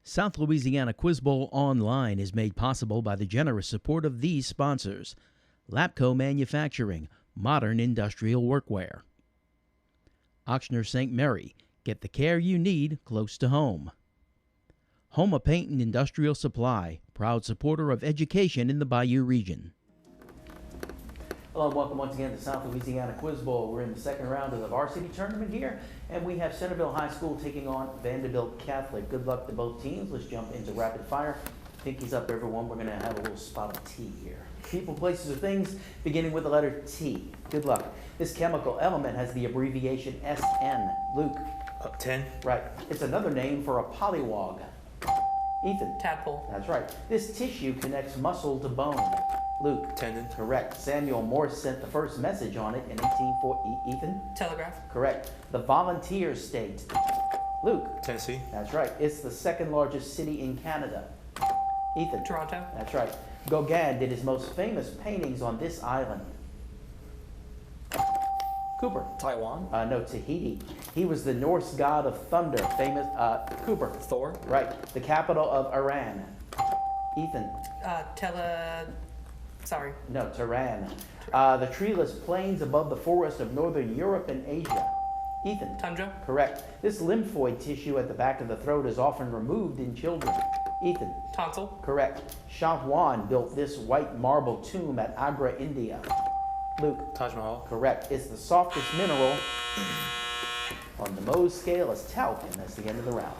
South Louisiana Quiz Bowl Online is made possible by the generous support of these sponsors: Lapco Manufacturing, modern industrial workwear; Ochsner St. Mary, get the care you need close to home; Homa Paint and Industrial Supply, proud supporter of education in the Bayou region. Hello and welcome once again to South Louisiana Quiz Bowl. We're in the second round of the varsity tournament here, and we have Centerville High School taking on Vandebilt Catholic. Good luck to both teams. Let's jump into rapid fire. Pinkies up, everyone. We're going to have a little spot of T here. People, places, or things beginning with the letter T. Good luck. This chemical element has the abbreviation SN. Luke? 10. Right. It's another name for a pollywog. Ethan? Tadpole. That's right. This tissue connects muscle to bone. Luke? Tendon. Correct. Samuel Morse sent the first message on it in 1840. Ethan? Telegraph. Correct. The volunteer state. Luke? Tennessee. That's right. It's the second largest city in Canada. Ethan? Toronto. That's right. Gauguin did his most famous paintings on this island. Cooper? Taiwan. No, Tahiti. He was the Norse god of thunder. Famous. Cooper? Thor. Right. The capital of Iran. Ethan? No, Tehran. The treeless plains above the forest of northern Europe and Asia. Ethan? Tundra. Correct. This lymphoid tissue at the back of the throat is often removed in children. Ethan? Tonsil. Correct. Shah Jahan built this white marble tomb at Agra, India. Luke? Taj Mahal. Correct. It's the softest mineral on the Mohs scale is talc, and that's the end of the round.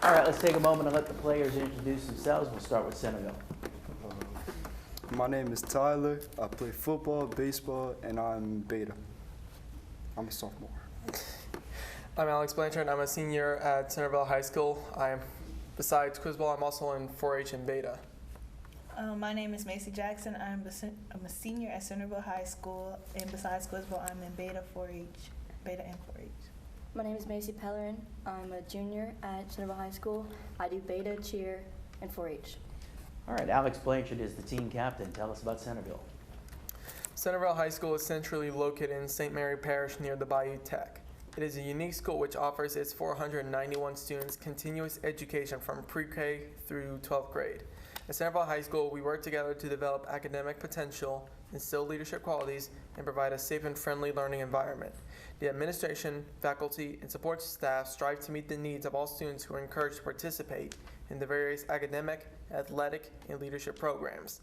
All right, let's take a moment and let the players introduce themselves. We'll start with Centerville. My name is Tyler. I play football, baseball, and I'm beta. I'm a sophomore. I'm Alex Blanchard. I'm a senior at Centerville High School. Besides Quiz Bowl, I'm also in 4-H and beta. My name is Macy Jackson. I'm a senior at Centerville High School, and besides Quiz Bowl, I'm in beta and 4-H. My name is Macy Pellerin. I'm a junior at Centerville High School. I do beta, cheer, and 4-H. All right, Alex Blanchard is the team captain. Tell us about Centerville. Centerville High School is centrally located in St. Mary Parish near the Bayou Tech. It is a unique school which offers its 491 students continuous education from pre-K through 12th grade. At Centerville High School, we work together to develop academic potential, instill leadership qualities, and provide a safe and friendly learning environment. The administration, faculty, and support staff strive to meet the needs of all students who are encouraged to participate in the various academic, athletic, and leadership programs.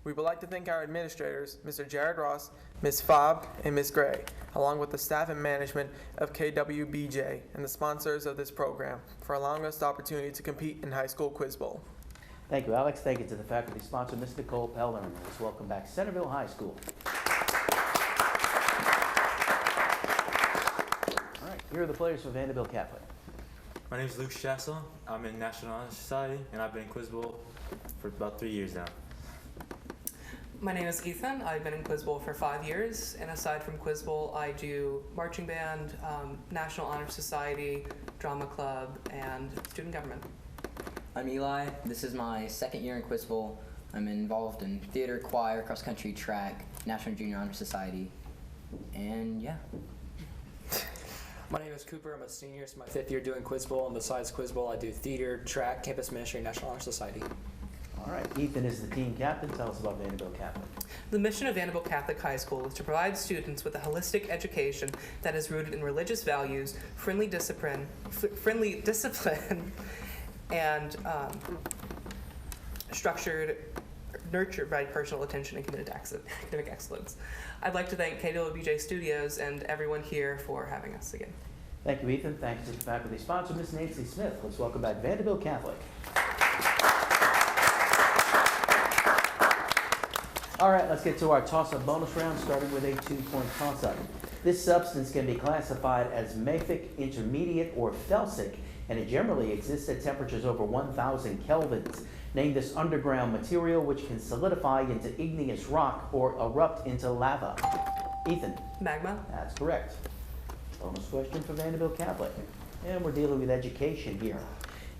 We would like to thank our administrators, Mr. Jared Ross, Ms. Fobb, and Ms. Gray, along with the staff and management of KWBJ and the sponsors of this program for allowing us the opportunity to compete in High School Quiz Bowl. Thank you, Alex. Thank you to the faculty sponsor, Ms. Nicole Pellerin. Let's welcome back Centerville High School. All right, here are the players for Vandebilt Catholic. My name is Luke Shassel. I'm in National Honor Society, and I've been in Quiz Bowl for about 3 years now. My name is Ethan. I've been in Quiz Bowl for 5 years, and aside from Quiz Bowl, I do marching band, National Honor Society, drama club, and student government. I'm Eli. This is my second year in Quiz Bowl. I'm involved in theater, choir, cross country, track, National Junior Honor Society, and yeah. My name is Cooper. I'm a senior. It's my 5th year doing Quiz Bowl, and besides Quiz Bowl, I do theater, track, campus ministry, National Honor Society. All right, Ethan is the team captain. Tell us about Vandebilt Catholic. The mission of Vandebilt Catholic High School is to provide students with a holistic education that is rooted in religious values, friendly discipline, and structured, nurtured by personal attention and committed to academic excellence. I'd like to thank KWBJ Studios and everyone here for having us again. Thank you, Ethan. Thanks to the faculty sponsor, Ms. Nancy Smith. Let's welcome back Vandebilt Catholic. All right, let's get to our toss-up bonus round, starting with a 2-point toss-up. This substance can be classified as mafic, intermediate, or felsic, and it generally exists at temperatures over 1,000 kelvins. Name this underground material which can solidify into igneous rock or erupt into lava. Ethan? Magma. That's correct. Bonus question for Vandebilt Catholic. And we're dealing with education here.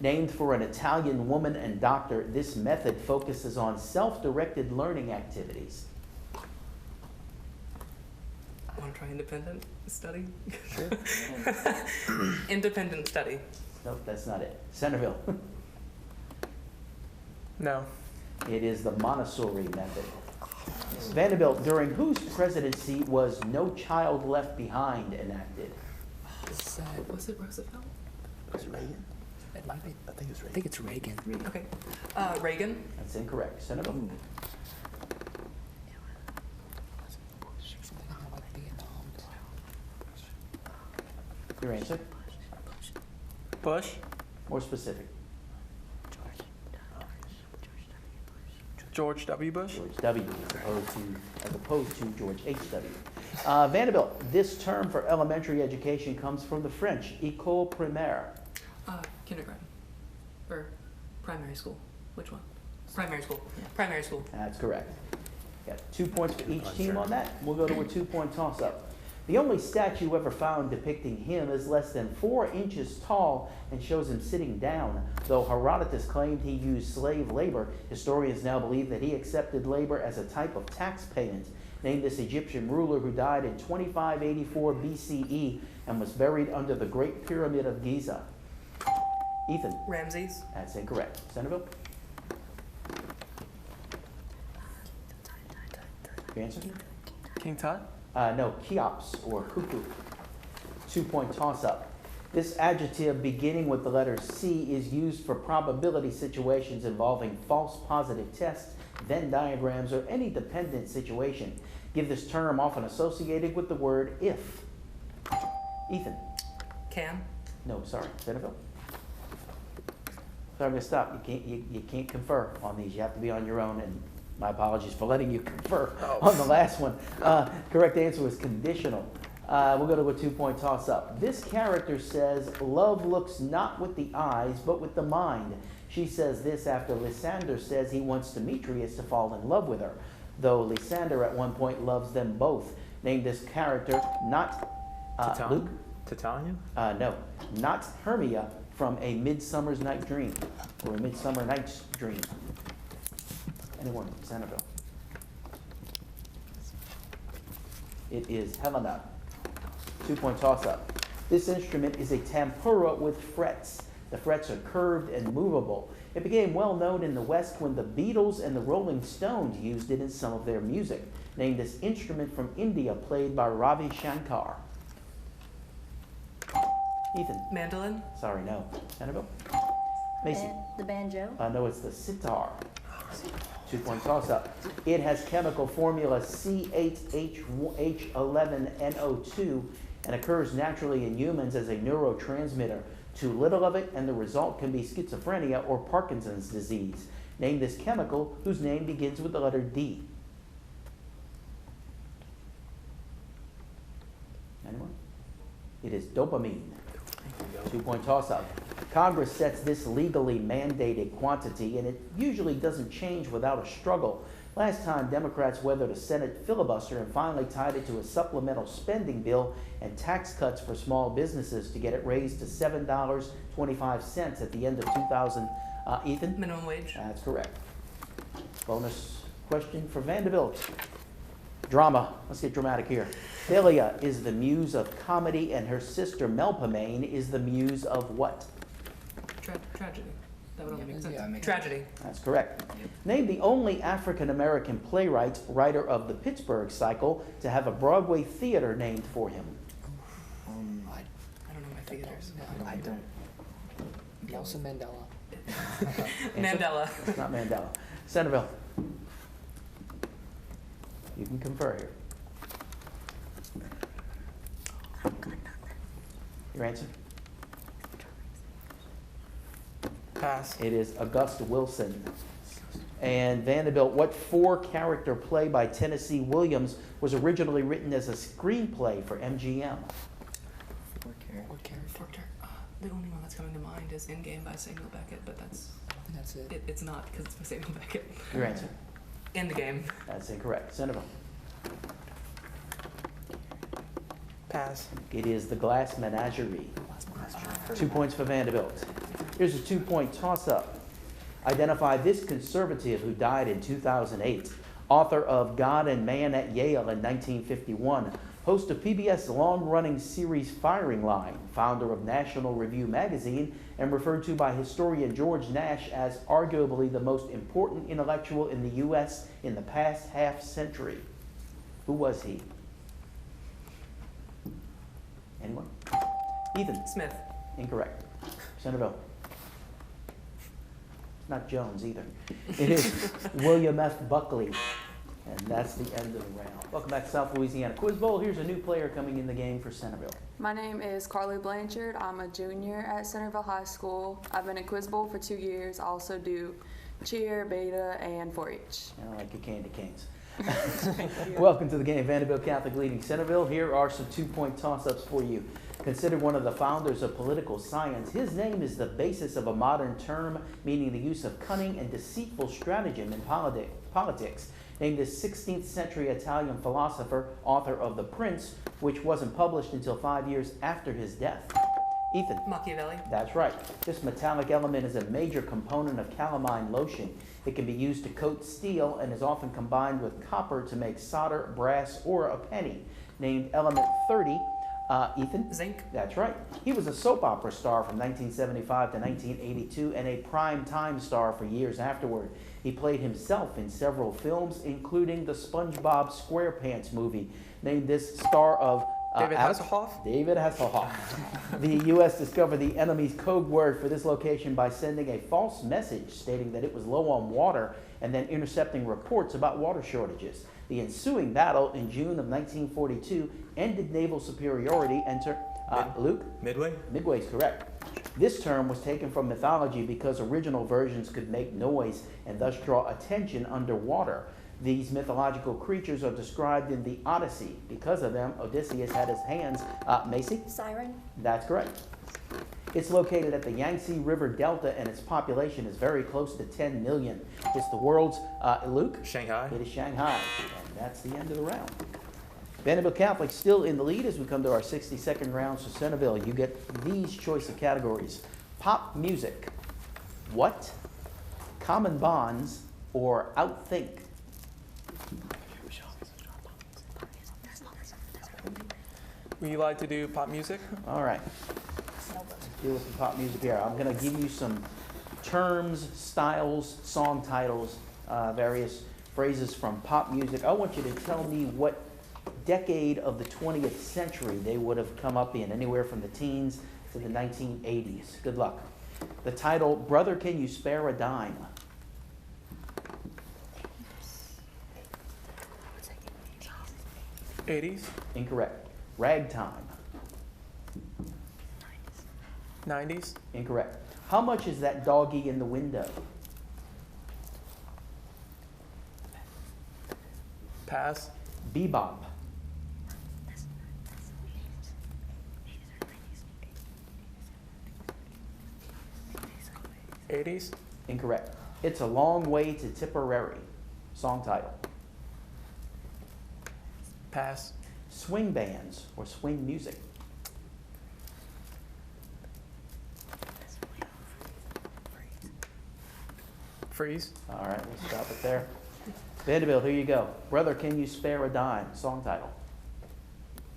Named for an Italian woman and doctor, this method focuses on self-directed learning activities. try independent study. Sure. Independent study. Nope, that's not it. Centerville. No. It is the Montessori method. Vandebilt, during whose presidency was No Child Left Behind enacted? Was it Roosevelt? Was it Reagan? It might be. I think it's Reagan. Okay. Reagan. That's incorrect. Centerville. Your answer? Bush. More specific. George W. Bush. George W. as opposed to George H.W. Vandebilt, this term for elementary education comes from the French, école primaire. Kindergarten. Or primary school. Which one? Primary school. Primary school. That's correct. Got 2 points for each team on that. We'll go to a 2-point toss-up. The only statue ever found depicting him is less than 4 inches tall and shows him sitting down. Though Herodotus claimed he used slave labor, historians now believe that he accepted labor as a type of tax payment. Name this Egyptian ruler who died in 2584 BCE and was buried under the Great Pyramid of Giza. Ethan. Ramses. That's incorrect. Centerville. Your answer? King Tut. No, Cheops or cuckoo. 2-point toss-up. This adjective beginning with the letter C is used for probability situations involving false positive tests, Venn diagrams, or any dependent situation. Give this term often associated with the word if. Ethan. Can. No, sorry. Centerville. So I'm going to stop. You can't confer on these. You have to be on your own, and my apologies for letting you confer on the last one. Correct answer was conditional. We'll go to a 2-point toss-up. This character says, love looks not with the eyes, but with the mind. She says this after Lysander says he wants Demetrius to fall in love with her, though Lysander at one point loves them both. Name this character, not Luke? Titania? No, not Hermia from A Midsummer's Night Dream, or A Midsummer Night's Dream. Anyone from Centerville? It is Helena. 2-point toss-up. This instrument is a tempura with frets. The frets are curved and movable. It became well known in the West when the Beatles and the Rolling Stones used it in some of their music. Name this instrument from India played by Ravi Shankar. Ethan. Mandolin. Sorry, no. Centerville. Macy. The banjo. No, it's the sitar. 2-point toss-up. It has chemical formula C8H11NO2 and occurs naturally in humans as a neurotransmitter. Too little of it, and the result can be schizophrenia or Parkinson's disease. Name this chemical whose name begins with the letter D. Anyone? It is dopamine. 2-point toss-up. Congress sets this legally mandated quantity, and it usually doesn't change without a struggle. Last time, Democrats weathered a Senate filibuster and finally tied it to a supplemental spending bill and tax cuts for small businesses to get it raised to $7.25 at the end of 2000. Ethan? Minimum wage. That's correct. Bonus question for Vandebilt. Drama. Let's get dramatic here. Thalia is the muse of comedy, and her sister Melpomene is the muse of what? Tragedy. That would only make sense. Yeah, Tragedy. That's correct. Name the only African-American playwright, writer of the Pittsburgh Cycle, to have a Broadway theater named for him. I don't know my theaters. I don't. Nelson Mandela. Mandela. It's not Mandela. Centerville. You can confer here. Your answer? Pass. It is Augusta Wilson. And Vandebilt, what 4-character play by Tennessee Williams was originally written as a screenplay for MGM? The only one that's coming to mind is In Game by Samuel Beckett, but that's it. it's not because it's by Samuel Beckett. Your answer? In the Game. That's incorrect. Centerville. Pass. It is The Glass Menagerie. 2 points for Vandebilt. Here's a 2-point toss-up. Identify this conservative who died in 2008, author of God and Man at Yale in 1951, Host of PBS long-running series Firing Line, founder of National Review magazine, and referred to by historian George Nash as arguably the most important intellectual in the U.S. in the past half-century. Who was he? Anyone? Ethan? Smith. Incorrect. Centerville? Not Jones either. It is William F. Buckley. And that's the end of the round. Welcome back to South Louisiana Quiz Bowl. Here's a new player coming in the game for Centerville. My name is Carly Blanchard. I'm a junior at Centerville High School. I've been in Quiz Bowl for 2 years. I also do cheer, beta, and 4-H. I like your candy canes. Welcome to the game. Vandebilt Catholic leading Centerville. Here are some 2-point toss-ups for you. Considered one of the founders of political science, his name is the basis of a modern term meaning the use of cunning and deceitful stratagem in politics. Named the 16th century Italian philosopher, author of The Prince, which wasn't published until 5 years after his death. Ethan. Machiavelli. That's right. This metallic element is a major component of calamine lotion. It can be used to coat steel and is often combined with copper to make solder, brass, or a penny. Named element 30. Ethan? Zinc. That's right. He was a soap opera star from 1975 to 1982 and a prime time star for years afterward. He played himself in several films, including the SpongeBob SquarePants movie. Named this star of David Hasselhoff? David Hasselhoff. The U.S. discovered the enemy's code word for this location by sending a false message stating that it was low on water and then intercepting reports about water shortages. The ensuing battle in June of 1942 ended naval superiority. Enter Luke? Midway? Midway is correct. This term was taken from mythology because original versions could make noise and thus draw attention underwater. These mythological creatures are described in the Odyssey. Because of them, Odysseus had his hands. Macy? Siren. That's correct. It's located at the Yangtze River Delta, and its population is very close to 10 million. It's the world's, Luke? Shanghai. It is Shanghai, and that's the end of the round. Vandebilt Catholic still in the lead as we come to our 60-second rounds for Centerville. You get these choice of categories: pop music, what, common bonds, or outthink. We like to do pop music. All right. Let's deal with some pop music here. I'm going to give you some terms, styles, song titles, various phrases from pop music. I want you to tell me what decade of the 20th century they would have come up in, anywhere from the teens to the 1980s. Good luck. The title, Brother, Can You Spare a Dime? '80s, Incorrect. Ragtime? '90s, Incorrect. How much is that doggy in the window? pass, Bebop? '80s, Incorrect. It's a Long Way to Tipperary. Song title. pass, Swing bands or swing music. freeze, All right, we'll stop it there. Vandebilt, here you go. Brother, Can You Spare a Dime? Song title.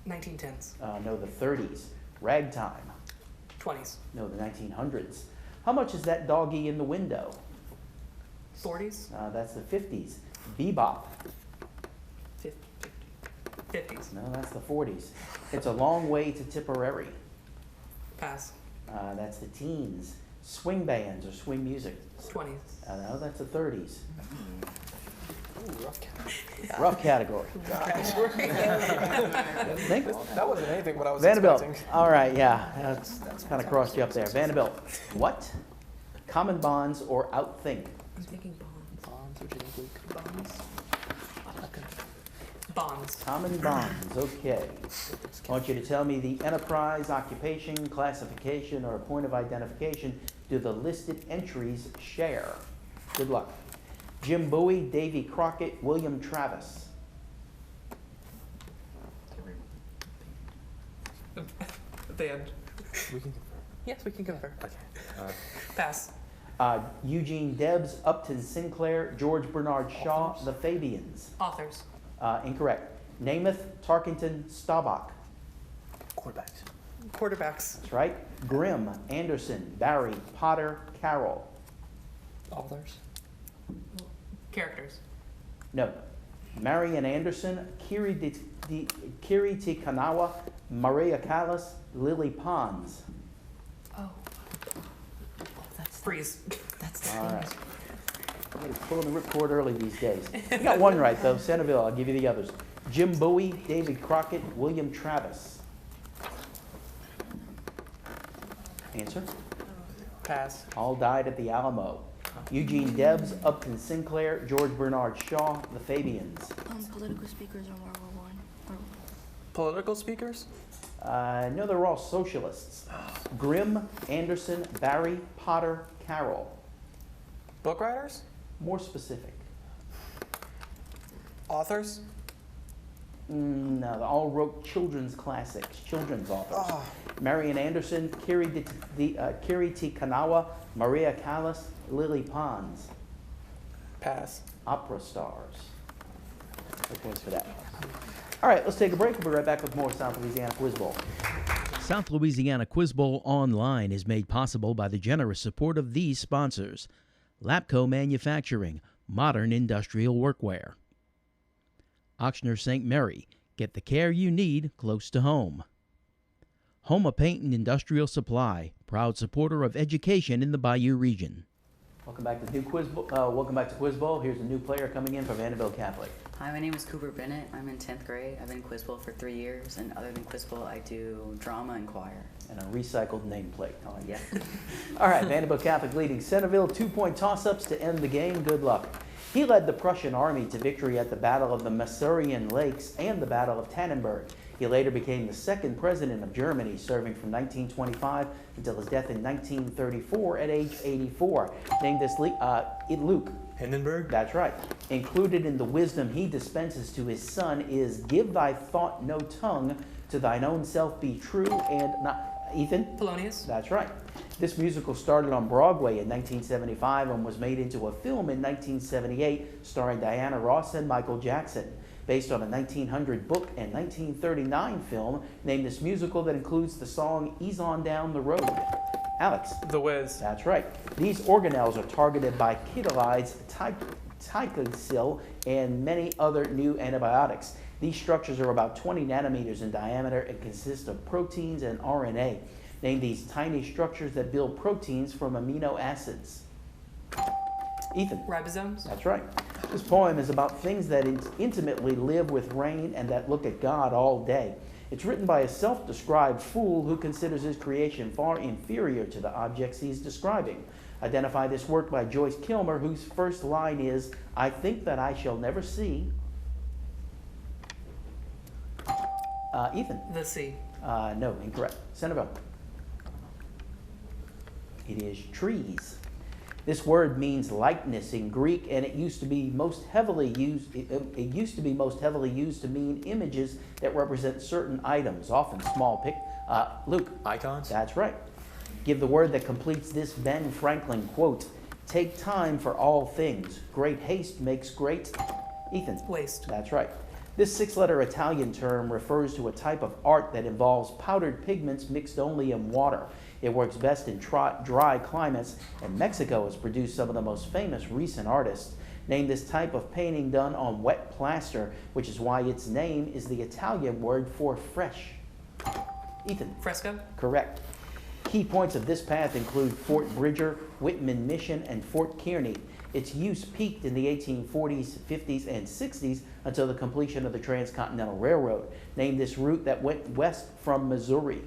1910s. No, the 30s. Ragtime. 20s. No, the 1900s. How much is that doggy in the window? 40s. That's the 50s. Bebop. 50s. No, that's the 40s. It's a Long Way to Tipperary. Pass. That's the teens. Swing bands or swing music. 20s. No, that's the 30s. Ooh, rough category. Rough category. Think? That wasn't anything what I was Vandebilt. expecting. All right, yeah, that's kind of crossed you up there. Vandebilt. What? Common bonds or outthink? I'm thinking bonds. Bonds, what do you think, Luke? Bonds. Bonds. Common bonds, okay. I want you to tell me the enterprise, occupation, classification, or point of identification do the listed entries share? Good luck. Jim Bowie, Davy Crockett, William Travis. Band. We can Yes, we can confer. Okay. Pass. Eugene Debs, Upton Sinclair, George Bernard Shaw, the Fabians. Authors. Incorrect. Namath, Tarkington, Staubach. Quarterbacks. That's right. Grimm, Anderson, Barry, Potter, Carroll. Authors. Characters. No. Marian Anderson, Kiri Tikanawa, Maria Callas, Lily Pons. Oh. Freeze. All right. Somebody's pulling the ripcord early these days. You got one right, though. Centerville, I'll give you the others. Jim Bowie, David Crockett, William Travis. Answer? Pass. All died at the Alamo. Eugene Debs, Upton Sinclair, George Bernard Shaw, the Fabians. Political speakers in World War I. Political speakers? No, they're all socialists. Grimm, Anderson, Barry, Potter, Carroll. Book writers? More specific. Authors? No, they all wrote children's classics, children's authors. Oh. Marian Anderson, Kiri T. Kanawa, Maria Callas, Lily Pons. Pass. Opera stars. No points for that. All right, let's take a break. We'll be right back with more South Louisiana Quiz Bowl. South Louisiana Quiz Bowl Online is made possible by the generous support of these sponsors. Lapco Manufacturing, modern industrial workwear. Ochsner St. Mary, get the care you need close to home. Homa Paint and Industrial Supply, proud supporter of education in the Bayou region. Welcome back to Quiz Bowl. Here's a new player coming in from Vandebilt Catholic. Hi, my name is Cooper Bennett. I'm in 10th grade. I've been in Quiz Bowl for 3 years, and other than Quiz Bowl, I do drama and choir. And a recycled nameplate. Oh, Yeah. All right, Vandebilt Catholic leading Centerville. 2-point toss-ups to end the game. Good luck. He led the Prussian army to victory at the Battle of the Masurian Lakes and the Battle of Tannenberg. He later became the second president of Germany, serving from 1925 until his death in 1934 at age 84. Named this Luke. Hindenburg? That's right. Included in the wisdom he dispenses to his son is, give thy thought no tongue, to thine own self be true, and not... Ethan? Polonius. That's right. This musical started on Broadway in 1975 and was made into a film in 1978 starring Diana Ross and Michael Jackson. Based on a 1900 book and 1939 film named this musical that includes the song Ease On Down the Road. Alex? The Wiz. That's right. These organelles are targeted by Kitilides, Ticacil, and many other new antibiotics. These structures are about 20 nanometers in diameter and consist of proteins and RNA. Name these tiny structures that build proteins from amino acids. Ethan? Ribosomes. That's right. This poem is about things that intimately live with rain and that look at God all day. It's written by a self-described fool who considers his creation far inferior to the objects he's describing. Identify this work by Joyce Kilmer, whose first line is, I think that I shall never see. Ethan? The sea. No, incorrect. Centerville? It is trees. This word means likeness in Greek, and it used to be most heavily used. It used to be most heavily used to mean images that represent certain items, often small. Luke. Icons? That's right. Give the word that completes this Ben Franklin quote. Take time for all things. Great haste makes great. Ethan. Waste. That's right. This 6-letter Italian term refers to a type of art that involves powdered pigments mixed only in water. It works best in dry climates, and Mexico has produced some of the most famous recent artists. Name this type of painting done on wet plaster, which is why its name is the Italian word for fresh. Ethan. Fresco. Correct. Key points of this path include Fort Bridger, Whitman Mission, and Fort Kearny. Its use peaked in the 1840s, 50s, and 60s until the completion of the Transcontinental Railroad. Name this route that went west from Missouri.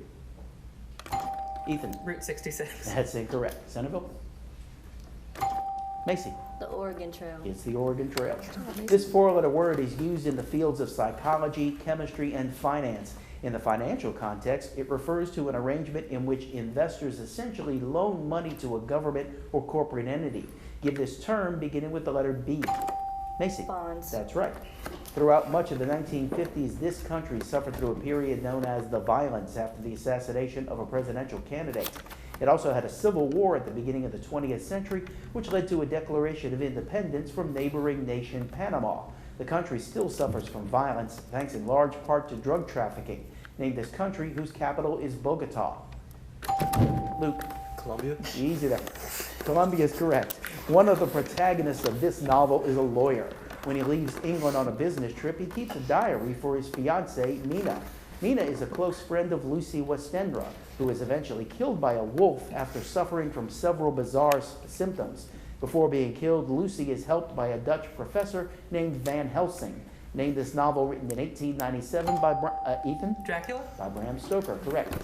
Ethan. Route 66. That's incorrect. Centerville? Macy. The Oregon Trail. It's the Oregon Trail. This 4-letter word is used in the fields of psychology, chemistry, and finance. In the financial context, it refers to an arrangement in which investors essentially loan money to a government or corporate entity. Give this term beginning with the letter B. Macy. Bonds. That's right. Throughout much of the 1950s, this country suffered through a period known as the violence after the assassination of a presidential candidate. It also had a civil war at the beginning of the 20th century, which led to a declaration of independence from neighboring nation Panama. The country still suffers from violence thanks in large part to drug trafficking. Name this country whose capital is Bogota. Luke. Colombia? Easy there. Colombia is correct. One of the protagonists of this novel is a lawyer. When he leaves England on a business trip, he keeps a diary for his fiancée, Nina. Nina is a close friend of Lucy Westendra, who is eventually killed by a wolf after suffering from several bizarre symptoms. Before being killed, Lucy is helped by a Dutch professor named Van Helsing. Name this novel written in 1897 by Ethan? Dracula? By Bram Stoker, correct.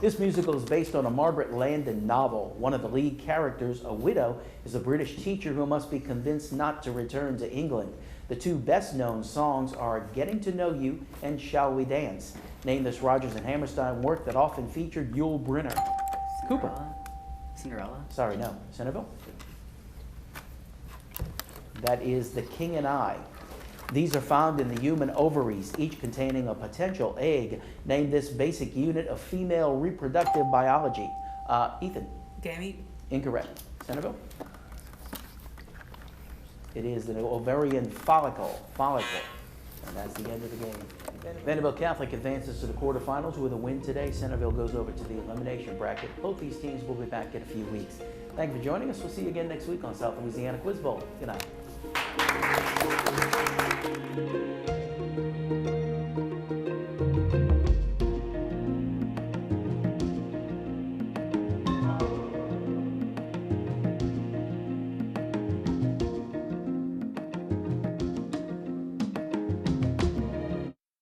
This musical is based on a Margaret Landon novel. One of the lead characters, a widow, is a British teacher who must be convinced not to return to England. The two best-known songs are Getting to Know You and Shall We Dance. Name this Rodgers and Hammerstein work that often featured Yul Brynner. Cooper. Cinderella? Sorry, no. Centerville? That is The King and I. These are found in the human ovaries, each containing a potential egg. Name this basic unit of female reproductive biology. Ethan? Gamete? Incorrect. Centerville? It is the ovarian follicle. And that's the end of the game. Vandebilt Catholic advances to the quarterfinals with a win today. Centerville goes over to the elimination bracket. Both these teams will be back in a few weeks. Thank you for joining us. We'll see you again next week on South Louisiana Quiz Bowl. Good night.